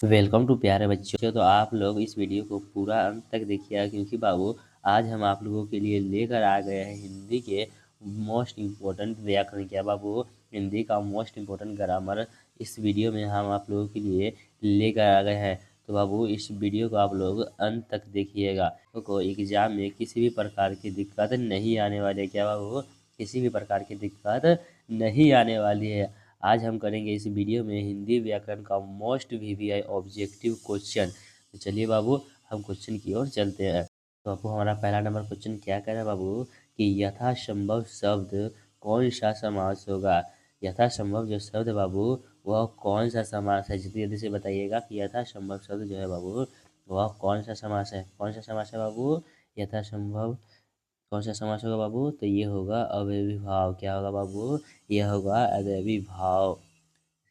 Welcome to प्यारे बच्चों। तो आप लोग इस वीडियो को पूरा अंत तक देखिएगा, क्योंकि बाबू आज हम आप लोगों के लिए लेकर आ गए हैं हिंदी के मोस्ट इम्पोर्टेंट व्याकरण। क्या बाबू? हिंदी का मोस्ट इम्पोर्टेंट ग्रामर इस वीडियो में हम आप लोगों के लिए लेकर आ गए हैं। तो बाबू इस वीडियो को आप लोग अंत तक देखिएगा। तो एग्जाम में किसी भी प्रकार की दिक्कत नहीं आने वाली है। क्या बाबू? किसी भी प्रकार की दिक्कत नहीं आने वाली है। आज हम करेंगे इस वीडियो में हिंदी व्याकरण का मोस्ट वीवीआई ऑब्जेक्टिव क्वेश्चन। तो चलिए बाबू हम क्वेश्चन की ओर चलते हैं। तो आपको हमारा पहला नंबर क्वेश्चन क्या कह रहा है बाबू कि यथासंभव शब्द कौन सा समास होगा। यथासंभव जो शब्द बाबू वह कौन सा समास है, जल्दी जल्दी से बताइएगा कि यथासंभव शब्द जो है बाबू वह कौन सा समास है। कौन सा समास है बाबू? यथासंभव कौन सा समास होगा बाबू? तो ये होगा अवयवी भाव। क्या होगा बाबू? यह होगा अवयवी भाव।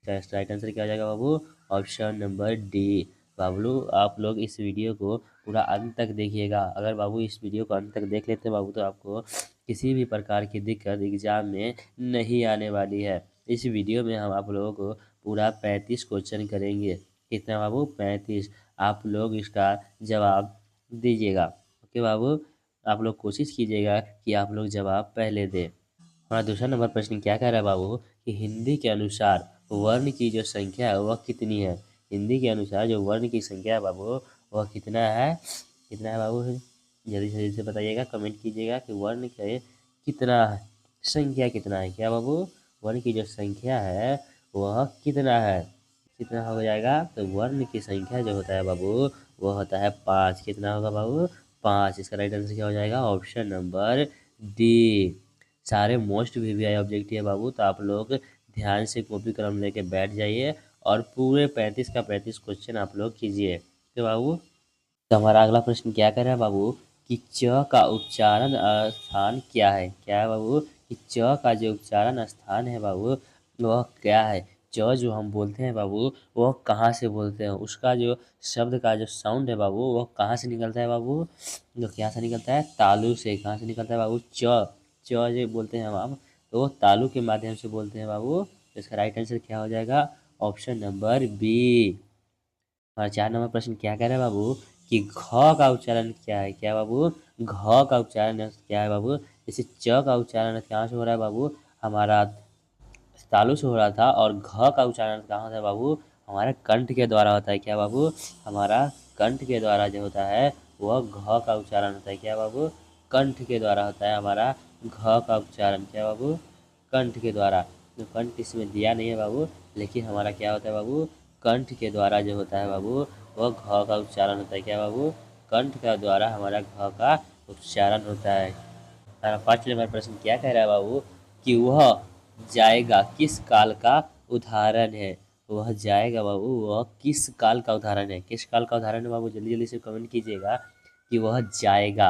इसका राइट आंसर क्या हो जाएगा बाबू? Option number D. बाबू आप लोग इस वीडियो को पूरा अंत तक देखिएगा। अगर बाबू इस वीडियो को अंत तक देख लेते हैं बाबू तो आपको किसी भी प्रकार की दिक्कत एग्जाम में नहीं आने वाली है। इस वीडियो में हम आप लोगों को पूरा 35 क्वेश्चन करेंगे। कितना बाबू? 35। आप लोग इसका जवाब दीजिएगा। ओके बाबू, आप लोग कोशिश कीजिएगा कि आप लोग जवाब पहले दें। हमारा दूसरा नंबर प्रश्न क्या कह रहा है बाबू कि हिंदी के अनुसार वर्ण की जो संख्या है वह कितनी है। हिंदी के अनुसार जो वर्ण की संख्या है बाबू वह कितना है? कितना है बाबू? जल्दी से जल्दी से बताइएगा, कमेंट कीजिएगा कि वर्ण के कितना है, संख्या कितना है। क्या बाबू? वर्ण की जो संख्या है वह कितना है, कितना हो जाएगा? तो वर्ण की संख्या जो होता है बाबू वह होता है 5। कितना होगा बाबू? 5। इसका राइट आंसर क्या हो जाएगा? Option number D. सारे मोस्ट वीवीआई ऑब्जेक्टिव है बाबू, तो आप लोग ध्यान से कॉपी कलम लेके बैठ जाइए और पूरे 35 का 35 क्वेश्चन आप लोग कीजिए। तो बाबू तो हमारा अगला प्रश्न क्या कर रहा है बाबू कि च का उच्चारण स्थान क्या है। क्या है बाबू? कि च का जो उच्चारण स्थान है बाबू वह क्या है। च जो हम बोलते हैं बाबू वह कहाँ से बोलते हैं, उसका जो शब्द का जो साउंड है बाबू वह कहाँ से निकलता है बाबू? तो क्या से निकलता है? तालु से। कहाँ से निकलता है बाबू? च जो बोलते हैं हम आप तो वो तालु के माध्यम से बोलते हैं बाबू। तो इसका राइट आंसर क्या हो जाएगा? Option number B. और 4 नंबर प्रश्न क्या कह रहा है बाबू कि घ का उच्चारण क्या है। क्या बाबू? घ का उच्चारण क्या है बाबू? जैसे च का उच्चारण कहाँ से हो रहा है बाबू? हमारा तालु से हो रहा था, और घ का उच्चारण कहाँ होता है बाबू? हमारे कंठ के द्वारा होता है। क्या बाबू? हमारा कंठ के द्वारा जो होता है वह घ का उच्चारण होता है। क्या बाबू? कंठ के द्वारा होता है हमारा घ का उच्चारण। क्या बाबू? कंठ के द्वारा। तो कंठ इसमें दिया नहीं है बाबू, लेकिन हमारा क्या होता है बाबू? कंठ के द्वारा जो होता है बाबू वह घ का उच्चारण होता है। क्या बाबू? कंठ का द्वारा हमारा घ का उच्चारण होता है। हमारा 5 नंबर प्रश्न क्या कह रहा है बाबू कि वह जाएगा किस काल का उदाहरण है। वह जाएगा बाबू वह किस काल का उदाहरण है। किस काल का उदाहरण है बाबू? जल्दी जल्दी से कमेंट कीजिएगा कि वह जाएगा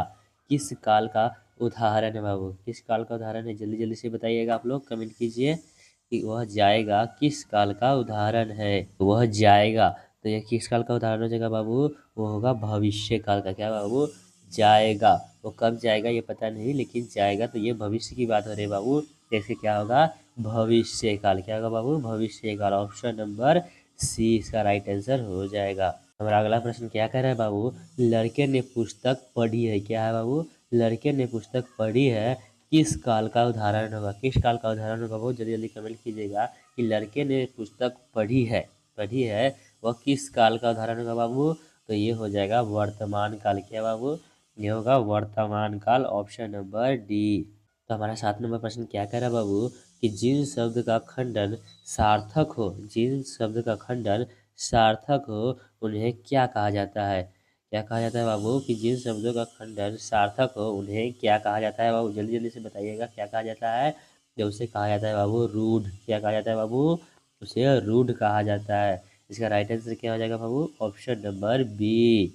किस काल का उदाहरण है बाबू। किस काल का उदाहरण है, जल्दी जल्दी से बताइएगा। आप लोग कमेंट कीजिए कि वह जाएगा किस काल का उदाहरण है। वह जाएगा, तो यह किस काल का उदाहरण हो जाएगा बाबू? वो होगा भविष्य काल का। क्या बाबू? जाएगा। वो कब जाएगा ये पता नहीं, लेकिन जाएगा तो ये भविष्य की बात हो रही है बाबू। जैसे क्या होगा? भविष्य काल। क्या होगा बाबू? भविष्य काल। ऑप्शन नंबर सी इसका राइट आंसर हो जाएगा। हमारा अगला प्रश्न क्या कह रहा है बाबू? लड़के ने पुस्तक पढ़ी है। क्या है बाबू? लड़के ने पुस्तक पढ़ी है किस काल का उदाहरण होगा। किस काल का उदाहरण होगा बाबू? जल्दी जल्दी कमेंट कीजिएगा कि लड़के ने पुस्तक पढ़ी है वह किस काल का उदाहरण होगा बाबू? तो ये हो जाएगा वर्तमान काल। क्या बाबू? ये होगा वर्तमान काल। Option number D. तो हमारा 7 नंबर प्रश्न क्या कह रहा है बाबू कि जिन शब्द का खंडन सार्थक हो, जिन शब्द का खंडन सार्थक हो उन्हें क्या कहा जाता है। क्या कहा जाता है बाबू कि जिन शब्दों का खंडन सार्थक हो उन्हें क्या कहा जाता है बाबू? जल्दी जल्दी से बताइएगा क्या कहा जाता है। तो उसे कहा जाता है बाबू रूढ़। क्या कहा जाता है बाबू? उसे रूढ़ कहा जाता है। इसका राइट आंसर क्या हो जाएगा बाबू? Option number B.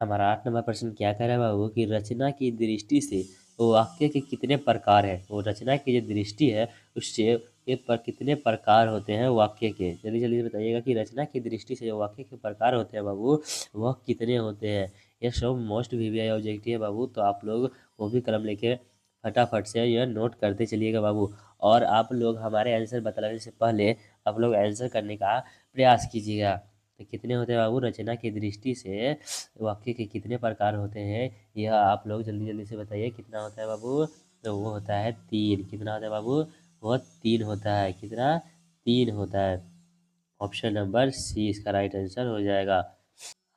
हमारा 8 नंबर प्रश्न क्या कह रहा है बाबू कि रचना की दृष्टि से वाक्य के कितने प्रकार है। वो रचना की जो दृष्टि है उससे ये पर कितने प्रकार होते हैं वाक्य के। जल्दी जल्दी से बताइएगा कि रचना की दृष्टि से जो वाक्य के प्रकार होते हैं बाबू वह कितने होते हैं। ये सब मोस्ट वीवीआई ऑब्जेक्टिव है बाबू, तो आप लोग वो भी कलम लेके फटाफट से यह नोट करते चलिएगा बाबू। और आप लोग हमारे आंसर बताने से पहले आप लोग आंसर करने का प्रयास कीजिएगा। तो कितने होते हैं बाबू? रचना की दृष्टि से वाक्य के कितने प्रकार होते हैं, यह आप लोग जल्दी जल्दी से बताइए। कितना होता है बाबू? तो वो होता है 3। कितना होता है बाबू? वो 3 होता है। कितना? 3 होता है। ऑप्शन नंबर सी इसका राइट आंसर हो जाएगा।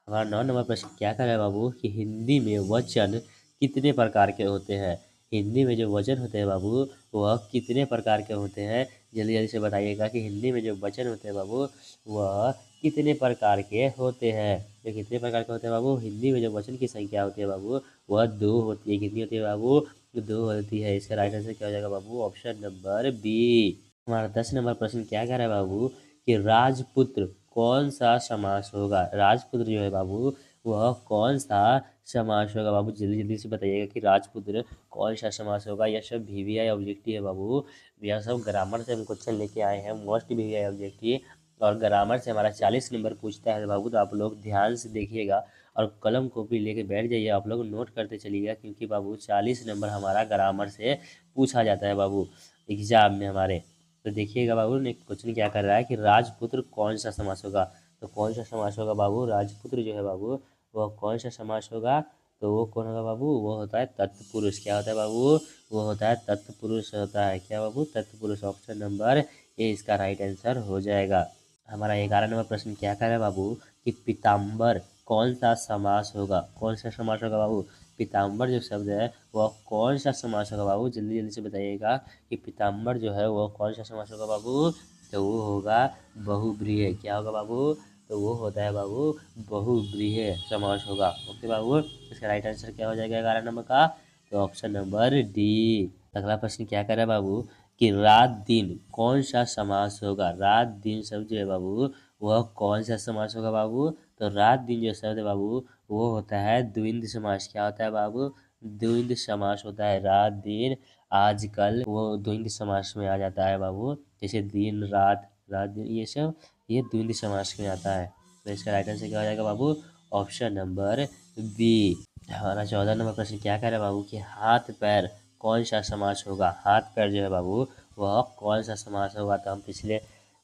हमारा 9 नंबर प्रश्न क्या कर रहा है बाबू कि हिंदी में वचन कितने प्रकार के होते हैं? हिंदी में जो वचन होते हैं बाबू वह कितने प्रकार के होते हैं? जल्दी जल्दी से बताइएगा कि हिंदी में जो वचन होते हैं बाबू वह कितने प्रकार के होते हैं। तो कितने प्रकार के होते हैं बाबू? हिंदी में जो वचन की संख्या होती है बाबू वह 2 होती है। कितनी होती है बाबू? 2 होती है। इसका राइट आंसर क्या हो जाएगा बाबू? Option number B. हमारा 10 नंबर प्रश्न क्या कह रहा है बाबू कि राजपुत्र कौन सा समास होगा? राजपुत्र जो है बाबू वह कौन सा समास होगा बाबू? जल्दी जल्दी से बताइएगा कि राजपुत्र कौन सा समास होगा। यह सब वीवीआई ऑब्जेक्टिव है बाबू। यह सब ग्रामर से हम क्वेश्चन लेके आए हैं, मोस्ट वीवीआई ऑब्जेक्टिव। और ग्रामर से हमारा 40 नंबर पूछता है बाबू, तो आप लोग ध्यान से देखिएगा और कलम कॉपी लेके बैठ जाइए। आप लोग नोट करते चलिएगा क्योंकि बाबू 40 नंबर हमारा ग्रामर से पूछा जाता है बाबू एग्जाम में हमारे। तो देखिएगा बाबू ने क्वेश्चन क्या कर रहा है कि राजपुत्र कौन सा समास होगा। तो कौन सा समास होगा बाबू? राजपुत्र जो है बाबू वह कौन सा समास होगा? तो वो कौन होगा बाबू? वो होता है तत्पुरुष। क्या होता है बाबू? वो होता है तत्पुरुष होता है। क्या बाबू? तत्पुरुष। ऑप्शन नंबर ए इसका राइट आंसर हो जाएगा। हमारा 11 नंबर प्रश्न क्या कर रहा है बाबू कि पीताम्बर कौन सा समास होगा? कौन सा समास होगा बाबू? पीताम्बर जो शब्द है वह कौन सा समास होगा बाबू? जल्दी जल्दी से बताइएगा कि पीताम्बर जो है वह कौन सा समास होगा बाबू? तो वो होगा बहुव्रीहि। क्या होगा बाबू? तो वो होता है बाबू बहुव्रीहि समास होगा। ओके बाबू, इसका राइट आंसर क्या हो जाएगा 11 नंबर का? तो ऑप्शन नंबर डी। अगला प्रश्न क्या कर रहा है बाबू कि रात दिन कौन सा समास होगा? रात दिन शब्द जो है बाबू वह कौन सा समास होगा बाबू? तो रात दिन जो शब्द है बाबू वो होता है द्वंद्व समास। क्या होता है बाबू? द्वंद्व समास होता है। रात दिन आजकल वो द्वंद्व समास में आ जाता है बाबू। जैसे दिन रात, रात दिन, ये सब ये द्वंद्व समास में आता है। तो इसका राइट आंसर क्या हो जाएगा बाबू? Option number B. हमारा 14 नंबर प्रश्न क्या कह रहा है बाबू कि हाथ पैर कौन सा समास होगा? हाथ पैर जो है बाबू वह कौन सा समास होगा? तो हम पिछले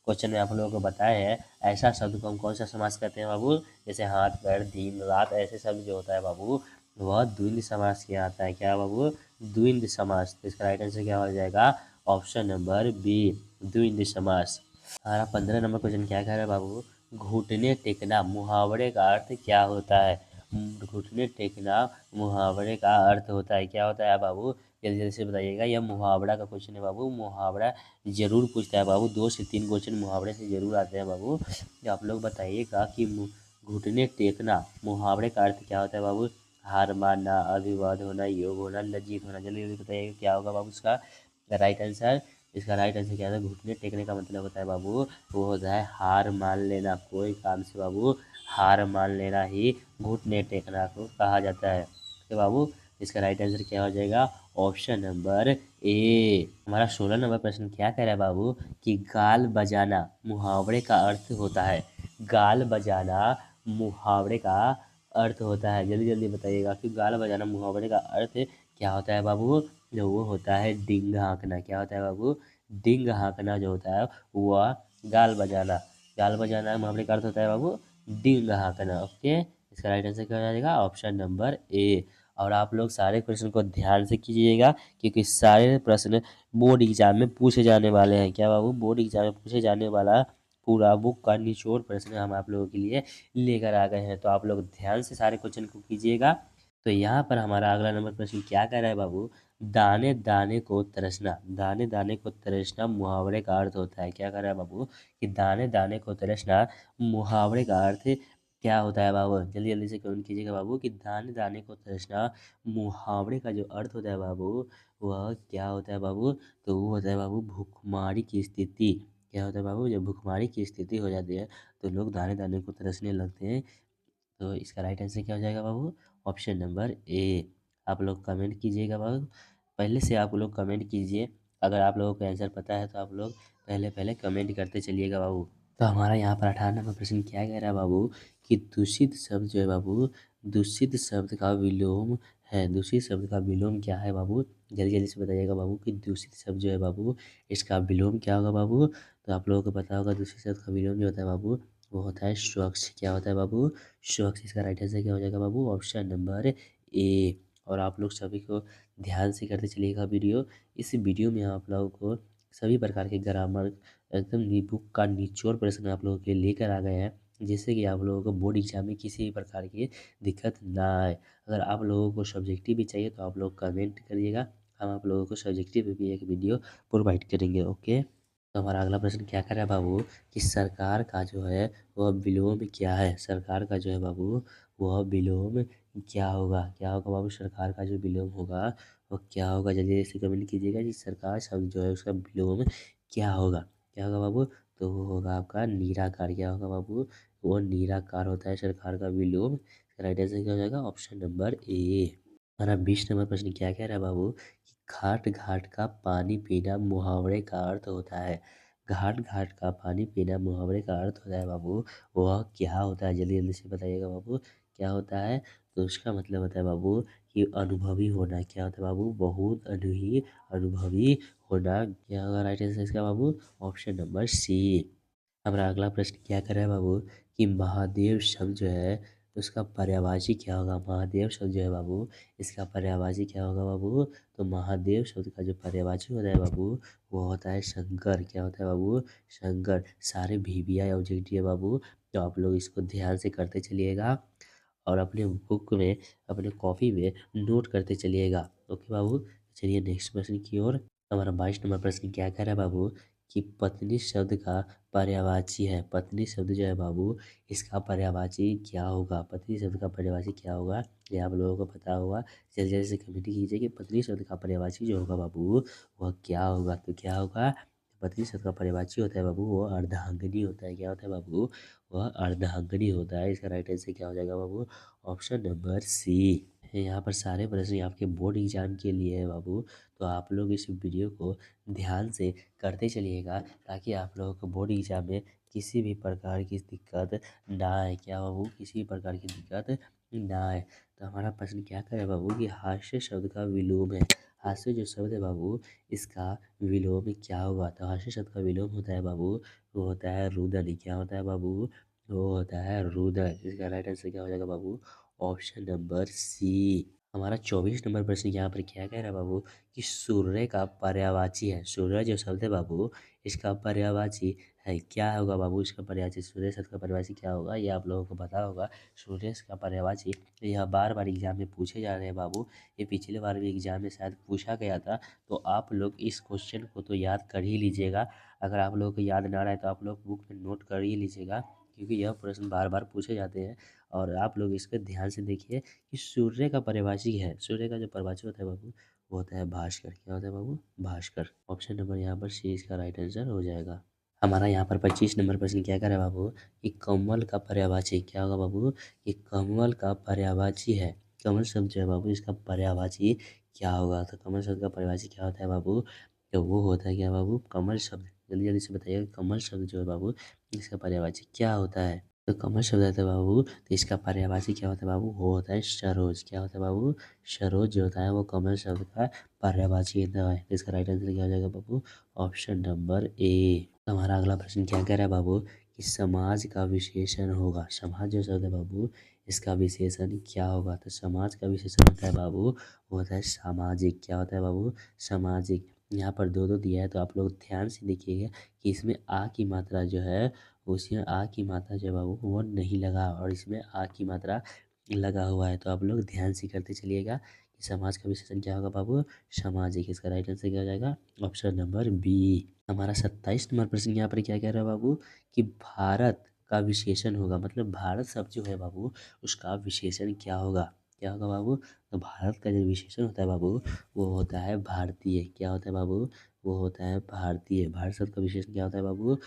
क्वेश्चन में आप लोगों को बताए हैं ऐसा शब्द को हम कौन सा समास कहते हैं बाबू? जैसे हाथ पैर दिन रात, ऐसे शब्द जो होता है बाबू वह द्वंद्व समास किया आता है। क्या बाबू? द्वंद्व समास। तो इसका राइट आंसर क्या हो जाएगा? ऑप्शन नंबर बी, द्वंद्व समास। हमारा 15 नंबर क्वेश्चन क्या कह रहा है बाबू? घुटने टेकना मुहावरे का अर्थ क्या होता है? घुटने टेकना मुहावरे का अर्थ होता है। क्या होता है बाबू? जल्दी जल्दी से बताइएगा। यह मुहावरा का क्वेश्चन है बाबू। मुहावरा जरूर पूछता है बाबू, 2 से 3 क्वेश्चन मुहावरे से जरूर आते हैं बाबू। तो आप लोग बताइएगा कि घुटने टेकना मुहावरे का अर्थ क्या होता है बाबू? हार मानना, अभिवाद होना, योग होना, लज्जित होना। जल्दी जल्दी बताइएगा क्या होगा बाबू इसका राइट आंसर। इसका राइट आंसर क्या है? घुटने टेकने का मतलब होता है बाबू वो होता है हार मान लेना। कोई काम से बाबू हार मान लेना ही घुटने टेकना को कहा जाता है। तो बाबू इसका राइट आंसर क्या हो जाएगा? Option number A. हमारा 16 नंबर प्रश्न क्या कह रहा है बाबू कि गाल बजाना मुहावरे का अर्थ होता है। गाल बजाना मुहावरे का अर्थ होता है। जल्दी जल्दी बताइएगा कि गाल बजाना मुहावरे का अर्थ क्या होता है बाबू? जो वो होता है डिंग हाँकना। क्या होता है बाबू? डिंग हाँकना जो होता है वह गाल बजाना। गाल बजाना मुहावरे का अर्थ होता है बाबू डिंग हाँकना। ओके, इसका राइट आंसर क्या हो जाएगा? Option number A. और आप लोग सारे क्वेश्चन को ध्यान से कीजिएगा क्योंकि सारे प्रश्न बोर्ड एग्जाम में पूछे जाने वाले हैं। क्या बाबू? बोर्ड एग्जाम में पूछे जाने वाला पूरा बुक का निचोड़ प्रश्न हम आप लोगों के लिए लेकर आ गए हैं। तो आप लोग ध्यान से सारे क्वेश्चन को कीजिएगा। तो यहाँ पर हमारा अगला नंबर प्रश्न क्या कह रहा है बाबू? दाने दाने को तरसना। दाने दाने को तरसना मुहावरे का अर्थ होता है। क्या कह रहा है बाबू कि दाने दाने को तरसना मुहावरे का अर्थ क्या होता है बाबू? जल्दी जल्दी से कमेंट कीजिएगा बाबू कि दाने दाने को तरसना मुहावरे का जो अर्थ होता है बाबू वह क्या होता है बाबू? तो वो होता है बाबू भूखमरी की स्थिति। क्या होता है बाबू? जब भूखमरी की स्थिति हो जाती है तो लोग दाने दाने को तरसने लगते हैं। तो इसका राइट आंसर क्या हो जाएगा बाबू? Option number A. आप लोग कमेंट कीजिएगा बाबू, पहले से आप लोग कमेंट कीजिए। अगर आप लोगों को आंसर पता है तो आप लोग पहले पहले कमेंट करते चलिएगा बाबू। तो हमारा यहाँ पर 18 नंबर प्रश्न क्या कह रहा है बाबू कि दूषित शब्द जो है बाबू, दूषित शब्द का विलोम है। दूषित शब्द का विलोम क्या है बाबू? जल्दी जल्दी से बताइएगा बाबू कि दूषित शब्द जो है बाबू इसका विलोम क्या होगा बाबू? तो आप लोगों को पता होगा दूषित शब्द का विलोम जो होता है बाबू वो होता है स्वच्छ। क्या होता है बाबू? स्वच्छ। इसका राइट आंसर क्या हो जाएगा बाबू? Option number A. और आप लोग सभी को ध्यान से करते चलिएगा वीडियो। इस वीडियो में आप लोगों को सभी प्रकार के ग्रामर एकदम बुक का निचोड़ प्रश्न आप लोगों के लेकर आ गए हैं, जिससे कि आप लोगों को बोर्ड एग्जाम में किसी भी प्रकार की दिक्कत ना आए। अगर आप लोगों को सब्जेक्टिव भी चाहिए तो आप लोग कमेंट करिएगा, हम आप लोगों को सब्जेक्टिव भी एक वीडियो प्रोवाइड करेंगे। ओके, तो हमारा अगला प्रश्न क्या कर रहा है बाबू कि सरकार का जो है वह विलोम क्या है? सरकार का जो है बाबू वह विलोम क्या होगा? क्या होगा बाबू? सरकार का जो विलोम होगा वो क्या होगा? जल्दी जल्दी से कमेंट कीजिएगा कि सरकार शब्द जो है उसका विलोम क्या होगा? क्या होगा बाबू? तो वो होगा आपका निराकार। क्या होगा बाबू? वो निराकार होता है सरकार का विलोम। राइट आंसर क्या हो जाएगा? Option number A. हमारा 20 नंबर प्रश्न क्या कह रहा है बाबू कि घाट घाट का पानी पीना मुहावरे का अर्थ होता है। घाट घाट का पानी पीना मुहावरे का अर्थ होता है बाबू, वह क्या होता है? जल्दी जल्दी से बताइएगा बाबू, क्या होता है? तो उसका मतलब होता है बाबू कि अनुभवी होना। क्या होता है बाबू? बहुत अनुभवी होना। क्या होगा राइट आंसर इसका बाबू? Option number C. हमारा अगला प्रश्न क्या कर रहा है बाबू कि महादेव शब्द जो है उसका पर्यायवाची क्या होगा? महादेव शब्द जो है बाबू इसका पर्यायवाची क्या होगा बाबू? तो महादेव शब्द का जो पर्यायवाची होता है बाबू वो होता है शंकर। क्या होता है बाबू? शंकर। सारे VBI ऑब्जेक्टिव है बाबू, तो आप लोग इसको ध्यान से करते चलिएगा और अपने बुक में अपने कॉपी में नोट करते चलिएगा। ओके बाबू, चलिए नेक्स्ट प्रश्न की ओर। हमारा 22 नंबर प्रश्न क्या कह रहा है बाबू कि पत्नी शब्द का पर्यायवाची है। पत्नी शब्द जो है बाबू इसका पर्यायवाची क्या होगा? पत्नी शब्द का पर्यायवाची क्या होगा? ये आप लोगों को पता होगा, जल्दी जल्दी से कमेंट कीजिए कि पत्नी शब्द का पर्यायवाची जो होगा बाबू वह क्या होगा? तो क्या होगा? पत्नी शब्द का पर्यायवाची होता है बाबू वो अर्धांगिनी होता है। क्या होता है बाबू? वह अर्धांगिनी होता है। इसका राइट आंसर क्या हो जाएगा बाबू? Option number C. यहाँ पर सारे प्रश्न आपके बोर्ड एग्जाम के लिए है बाबू, तो आप लोग इस वीडियो को ध्यान से करते चलिएगा ताकि आप लोगों को बोर्ड एग्जाम में किसी भी प्रकार की दिक्कत ना आए। क्या बाबू? किसी भी प्रकार की दिक्कत ना आए। तो हमारा प्रश्न क्या करे बाबू कि हास्य शब्द का विलोम है। हास्य जो शब्द है बाबू इसका विलोम क्या होगा? तो हास्य शब्द का विलोम होता है बाबू, वो होता है रुदन। क्या होता है बाबू? वो होता है रुदन। इसका राइट आंसर क्या हो जाएगा बाबू? Option number C. हमारा 24 नंबर प्रश्न यहाँ पर क्या कह रहा है बाबू कि सूर्य का पर्यायवाची है। सूर्य जो शब्द है बाबू इसका पर्यायवाची है। क्या होगा बाबू इसका पर्यायवाची? सूर्य शब्द का पर्यायवाची क्या होगा ये आप लोगों को पता होगा। सूर्य का पर्यायवाची यह बार बार एग्जाम में पूछे जा रहे हैं बाबू, ये पिछले बार भी एग्जाम में शायद पूछा गया था, तो आप लोग इस क्वेश्चन को तो याद कर ही लीजिएगा। अगर आप लोगों को याद ना रहे तो आप लोग बुक में नोट कर ही लीजिएगा, क्योंकि यह प्रश्न बार बार पूछे जाते हैं। और आप लोग इसको ध्यान से देखिए कि सूर्य का पर्यायवाची है। सूर्य का जो पर्यायवाची होता है बाबू वो होता है भास्कर। क्या होता है बाबू? भास्कर। ऑप्शन नंबर यहाँ पर सी इसका राइट आंसर हो जाएगा। हमारा यहाँ पर 25 नंबर प्रश्न क्या कर रहा है बाबू कि कमल का पर्यायवाची क्या होगा बाबू? कि कमल का पर्यायवाची है। कमल शब्द जो है बाबू इसका पर्यायवाची क्या होगा? तो कमल शब्द का पर्यायवाची क्या होता है बाबू? तो वो होता है क्या बाबू? कमल शब्द। जल्दी जल्दी से बताइए कमल शब्द जो है बाबू इसका पर्यायवाची क्या होता है? तो कमल शब्द आता है बाबू, तो इसका पर्यायवाची क्या होता है बाबू? वो होता है सरोज। क्या होता है बाबू? सरोज जो होता है वो कमल शब्द का पर्यायवाची होता है। तो इसका राइट आंसर क्या हो जाएगा बाबू? Option number A. हमारा अगला प्रश्न क्या कह रहा है बाबू कि समाज का विशेषण होगा। समाज जो शब्द है बाबू इसका विशेषण क्या होगा? तो समाज का विशेषण होता है बाबू वो होता है सामाजिक। क्या होता है बाबू? सामाजिक। यहाँ पर दो दो दिया है तो आप लोग ध्यान से देखिएगा कि इसमें आ की मात्रा जो है उसमें आ की मात्रा जो है बाबू वो नहीं लगा और इसमें आ की मात्रा लगा हुआ है। तो आप लोग ध्यान से करते चलिएगा कि समाज का विशेषण क्या होगा बाबू? सामाजिक। इसका राइट आंसर क्या हो जाएगा? Option number B. हमारा 27 नंबर प्रश्न यहाँ पर क्या कह रहा है बाबू कि भारत का विशेषण होगा, मतलब भारत शब्द जो है बाबू उसका विशेषण क्या होगा? क्या होगा बाबू? तो भारत का जो विशेषण होता है बाबू वो होता है भारतीय। क्या होता है बाबू? वो होता है भारतीय। भारत शब्द का विशेषण क्या होता है बाबू?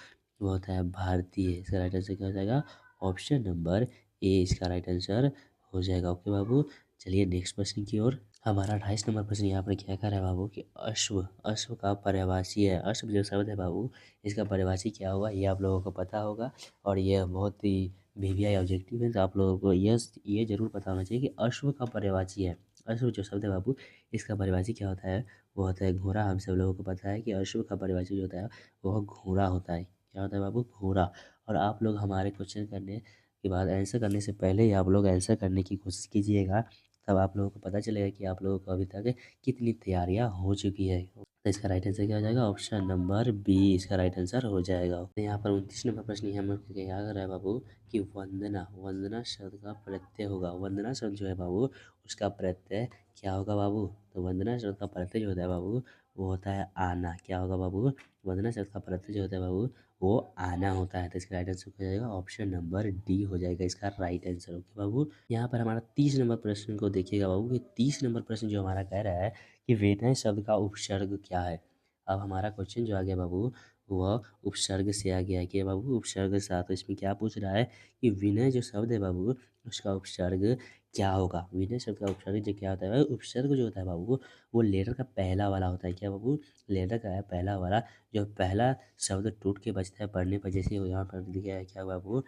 वो होता है भारतीय। इसका राइट आंसर क्या हो जाएगा? ऑप्शन नंबर ए इसका राइट आंसर हो जाएगा। ओके बाबू, चलिए नेक्स्ट प्रश्न की ओर। हमारा 28 नंबर प्रश्न यहाँ पर क्या कह रहा है बाबू कि अश्व। अश्व का पर्यायवाची है। अश्व जो शब्द है बाबू इसका पर्यायवाची क्या होगा ये आप लोगों को पता होगा और यह बहुत ही VBI ऑब्जेक्टिव है, तो आप लोगों को ये जरूर पता होना चाहिए कि अश्व का पर्यायवाची है। अश्व जो शब्द है बाबू इसका पर्यायवाची क्या होता है? वो होता है घोड़ा। हम सब लोगों को पता है कि अश्व का पर्यायवाची जो होता है वह घोड़ा होता है। क्या होता है बाबू? घोड़ा। और आप लोग हमारे क्वेश्चन करने के बाद आंसर करने से पहले ही आप लोग आंसर करने की कोशिश कीजिएगा, तब आप लोगों को पता चलेगा कि आप लोगों को अभी तक कितनी तैयारियां हो चुकी है। तो इसका राइट आंसर क्या हो जाएगा? ऑप्शन नंबर बी इसका राइट आंसर हो जाएगा। तो यहाँ पर 29 नंबर प्रश्न हम लोग क्या कर रहा है बाबू कि वंदना, वंदना शब्द का प्रत्यय होगा। वंदना शब्द जो है बाबू उसका प्रत्यय क्या होगा बाबू? तो वंदना शब्द का प्रत्यय जो होता है बाबू वो होता है आना। क्या होगा बाबू? वंदना शब्द का प्रत्यय जो होता है बाबू वो आना होता है। तो इसका राइट आंसर हो जाएगा ऑप्शन नंबर डी हो जाएगा इसका राइट आंसर। ओके बाबू, यहाँ पर हमारा 30 नंबर प्रश्न को देखिएगा बाबू कि 30 नंबर प्रश्न जो हमारा कह रहा है कि विनय शब्द का उपसर्ग क्या है। अब हमारा क्वेश्चन जो आ गया बाबू वह उपसर्ग से आ गया है कि बाबू उपसर्ग से। तो इसमें क्या पूछ रहा है कि विनय जो शब्द है बाबू उसका उपसर्ग क्या होगा। विनय शब्द का उपसर्ग जो क्या होता है, उपसर्ग जो होता है बाबू वो लेटर का पहला वाला होता है। क्या बाबू? लेटर का है पहला वाला, जो पहला शब्द टूट के बचता है पढ़ने पर। जैसे यहाँ पर दिया है क्या बाबू,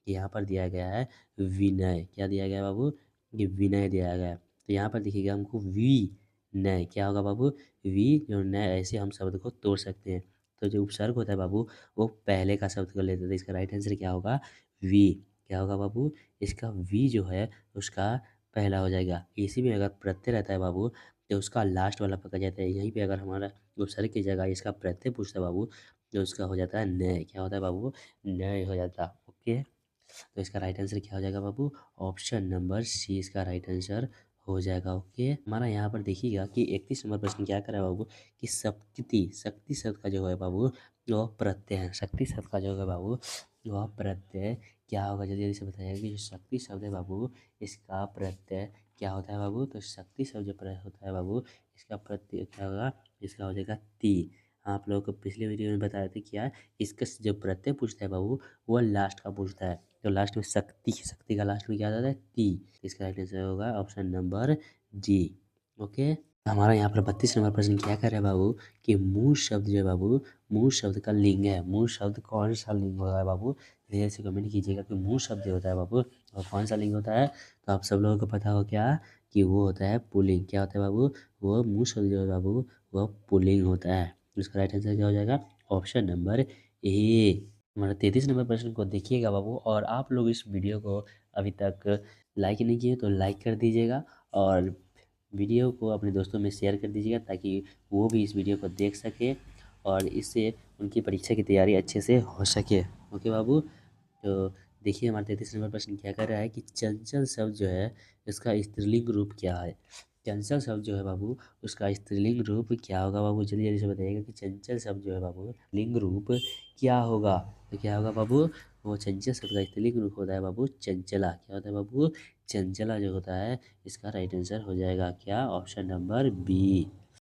यहाँ पर दिया गया है विनय। क्या दिया गया है बाबू? ये विनय दिया गया है। तो यहाँ पर देखिएगा हमको वी नय क्या होगा बाबू? वी जो नय, ऐसे हम शब्द को तोड़ सकते हैं। तो जो उपसर्ग होता है बाबू वो पहले का शब्द को लेते थे। इसका राइट आंसर क्या होगा? वी। क्या होगा बाबू? इसका वी जो है उसका पहला हो जाएगा। इसी में अगर प्रत्यय रहता है बाबू तो उसका लास्ट वाला पकड़ जाता है। यहीं पे अगर हमारा उपसर्ग की जगह इसका प्रत्यय पूछता है बाबू तो उसका हो जाता है नय। क्या होता है बाबू? नय हो जाता। ओके, तो इसका राइट आंसर क्या हो जाएगा बाबू? ऑप्शन नंबर सी इसका राइट आंसर हो जाएगा। ओके, हमारा यहाँ पर देखिएगा कि 31 नंबर प्रश्न क्या कर रहा है बाबू कि शक्ति, शक्ति शब्द का जो है बाबू वह प्रत्यय है। शक्ति शब्द का जो है बाबू वह प्रत्यय क्या होगा? जल्दी जल्दी से बताइएगा कि जो शक्ति शब्द है बाबू इसका प्रत्यय क्या होता है बाबू? तो शक्ति शब्द जो होता है बाबू इसका प्रत्यय क्या होगा? इसका हो जाएगा ती। आप लोगों को पिछले वीडियो में बताया था क्या, इसका जो प्रत्यय पूछता है बाबू वो लास्ट का पूछता है। तो लास्ट में शक्ति, शक्ति का लास्ट में क्या आ जाता है? ती। इसका राइट आंसर होगा ऑप्शन नंबर जी। ओके, हमारा यहाँ पर 32 नंबर प्रश्न क्या कर रहा है बाबू कि मूल शब्द जो है बाबू मूल शब्द का लिंग है। मूल शब्द कौन सा लिंग होता है बाबू? धीरे से कमेंट कीजिएगा कि मूल शब्द जो होता है बाबू और कौन सा लिंग होता है। तो आप सब लोगों को पता हो क्या कि वो होता है पुल्लिंग। क्या होता है बाबू? वो मूल शब्द जो है बाबू वह पुल्लिंग होता है। इसका राइट आंसर क्या हो जाएगा? Option number A. हमारा 33 नंबर प्रश्न को देखिएगा बाबू, और आप लोग इस वीडियो को अभी तक लाइक नहीं किए तो लाइक कर दीजिएगा और वीडियो को अपने दोस्तों में शेयर कर दीजिएगा ताकि वो भी इस वीडियो को देख सके और इससे उनकी परीक्षा की तैयारी अच्छे से हो सके। ओके बाबू, तो देखिए हमारा 33 नंबर प्रश्न क्या कर रहा है कि चंचल शब्द जो है इसका स्त्रीलिंग रूप क्या है। चंचल शब्द जो है बाबू उसका स्त्रीलिंग रूप क्या होगा बाबू? जल्दी जल्दी से बताइएगा कि चंचल शब्द जो है बाबू लिंग रूप क्या होगा। तो क्या होगा बाबू? वो चंचल शब्द का स्त्रीलिंग रूप होता है बाबू चंचला। क्या होता है बाबू? चंचला जो होता है इसका राइट आंसर हो जाएगा क्या? Option number B.